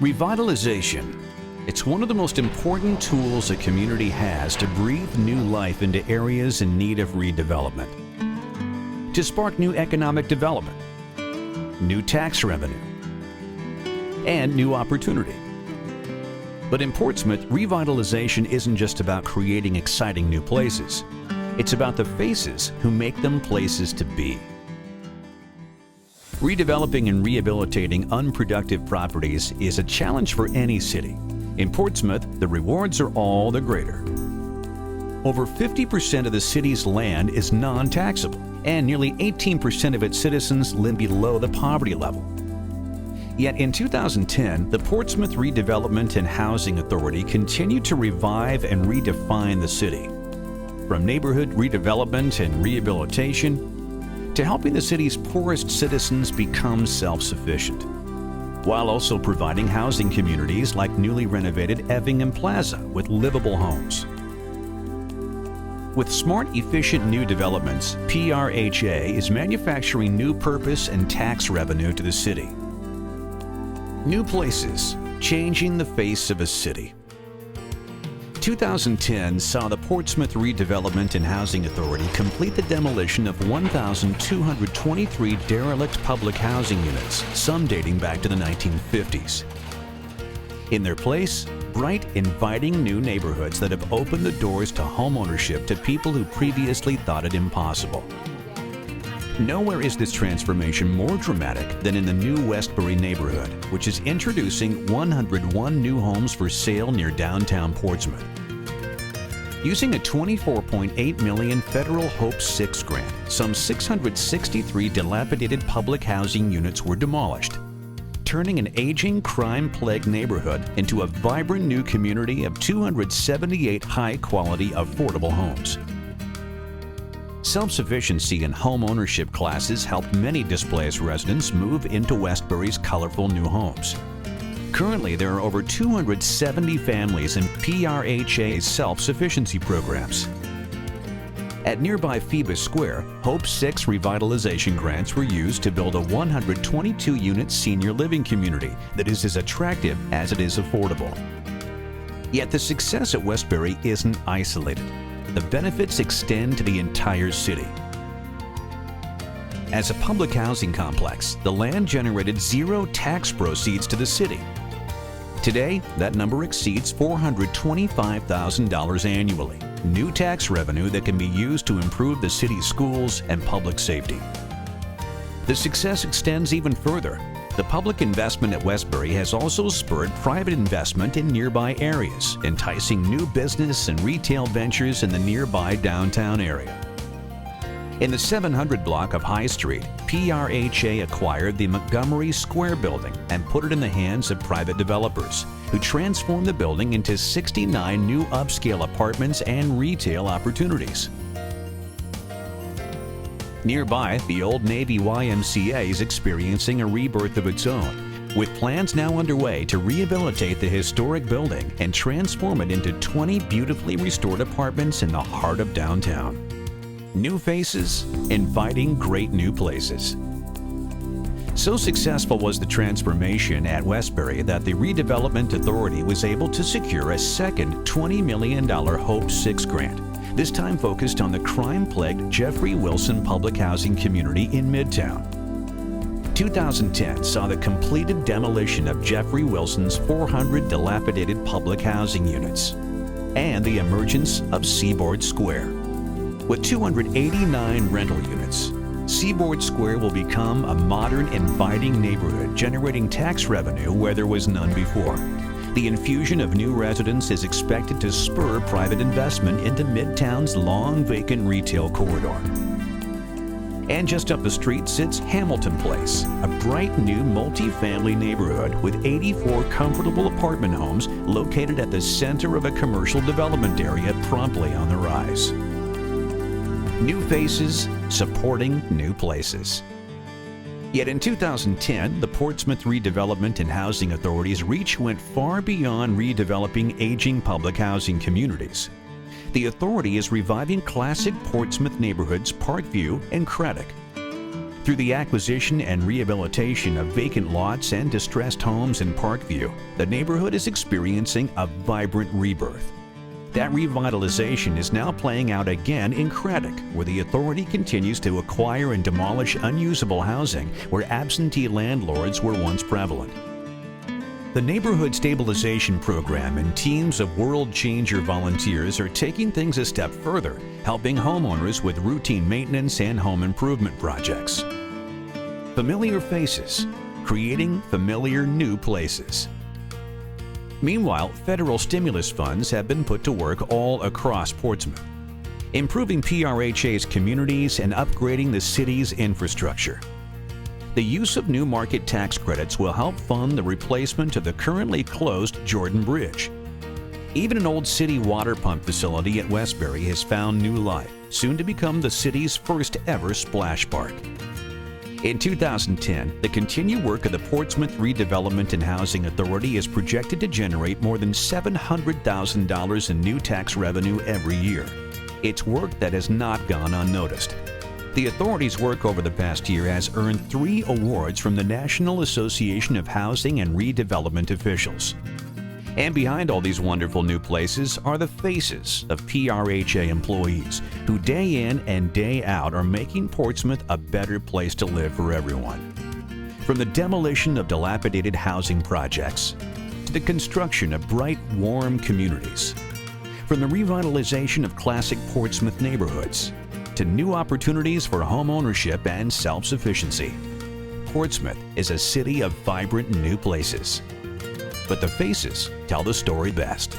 Revitalization. It's one of the most important tools a community has to breathe new life into areas in need of redevelopment, to spark new economic development, new tax revenue, and new opportunity. But in Portsmouth, revitalization isn't just about creating exciting new places. It's about the faces who make them places to be. Redeveloping and rehabilitating unproductive properties is a challenge for any city. In Portsmouth, the rewards are all the greater. Over 50% of the city's land is non-taxable, and nearly 18% of its citizens live below the poverty level. Yet in 2010, the Portsmouth Redevelopment and Housing Authority continued to revive and redefine the city. From neighborhood redevelopment and rehabilitation to helping the city's poorest citizens become self-sufficient, while also providing housing communities like newly renovated Effingham Plaza with livable homes. With smart, efficient new developments, PRHA is manufacturing new purpose and tax revenue to the city. New places, changing the face of a city. 2010 saw the Portsmouth Redevelopment and Housing Authority complete the demolition of 1,223 derelict public housing units, some dating back to the 1950s. In their place, bright, inviting new neighborhoods that have opened the doors to homeownership to people who previously thought it impossible. Nowhere is this transformation more dramatic than in the new Westbury neighborhood, which is introducing 101 new homes for sale near downtown Portsmouth. Using a $24.8 million federal Hope 6 grant, some 663 dilapidated public housing units were demolished, turning an aging, crime-plagued neighborhood into a vibrant new community of 278 high-quality, affordable homes. Self-sufficiency and home ownership classes helped many displaced residents move into Westbury's colorful new homes. Currently, there are over 270 families in PRHA's self-sufficiency programs. At nearby Phoebus Square, Hope 6 revitalization grants were used to build a 122-unit senior living community that is as attractive as it is affordable. Yet the success at Westbury isn't isolated. The benefits extend to the entire city. As a public housing complex, the land generated zero tax proceeds to the city. Today, that number exceeds $425,000 annually, new tax revenue that can be used to improve the city's schools and public safety. The success extends even further. The public investment at Westbury has also spurred private investment in nearby areas, enticing new business and retail ventures in the nearby downtown area. In the 700 block of High Street, PRHA acquired the Montgomery Square building and put it in the hands of private developers, who transformed the building into 69 new upscale apartments and retail opportunities. Nearby, the Old Navy YMCA is experiencing a rebirth of its own, with plans now underway to rehabilitate the historic building and transform it into 20 beautifully restored apartments in the heart of downtown. New faces, inviting great new places. So successful was the transformation at Westbury that the Redevelopment Authority was able to secure a second $20 million Hope 6 grant, this time focused on the crime-plagued Jeffrey Wilson public housing community in Midtown. 2010 saw the completed demolition of Jeffrey Wilson's 400 dilapidated public housing units and the emergence of Seaboard Square. With 289 rental units, Seaboard Square will become a modern, inviting neighborhood generating tax revenue where there was none before. The infusion of new residents is expected to spur private investment into Midtown's long vacant retail corridor. And just up the street sits Hamilton Place, a bright new multi-family neighborhood with 84 comfortable apartment homes located at the center of a commercial development area promptly on the rise. New faces supporting new places. Yet in 2010, the Portsmouth Redevelopment and Housing Authority's reach went far beyond redeveloping aging public housing communities. The authority is reviving classic Portsmouth neighborhoods Parkview and Craddock. Through the acquisition and rehabilitation of vacant lots and distressed homes in Parkview, the neighborhood is experiencing a vibrant rebirth. That revitalization is now playing out again in Craddock, where the authority continues to acquire and demolish unusable housing where absentee landlords were once prevalent. The Neighborhood Stabilization Program and teams of World Changer volunteers are taking things a step further, helping homeowners with routine maintenance and home improvement projects. Familiar faces, creating familiar new places. Meanwhile, federal stimulus funds have been put to work all across Portsmouth, improving PRHA's communities and upgrading the city's infrastructure. The use of new market tax credits will help fund the replacement of the currently closed Jordan Bridge. Even an old city water pump facility at Westbury has found new life, soon to become the city's first ever splash park. In 2010, the continued work of the Portsmouth Redevelopment and Housing Authority is projected to generate more than $700,000 in new tax revenue every year. It's work that has not gone unnoticed. The authority's work over the past year has earned 3 awards from the National Association of Housing and Redevelopment Officials. And behind all these wonderful new places are the faces of PRHA employees who day in and day out are making Portsmouth a better place to live for everyone. From the demolition of dilapidated housing projects to the construction of bright, warm communities, from the revitalization of classic Portsmouth neighborhoods to new opportunities for home ownership and self-sufficiency, Portsmouth is a city of vibrant new places. But the faces tell the story best.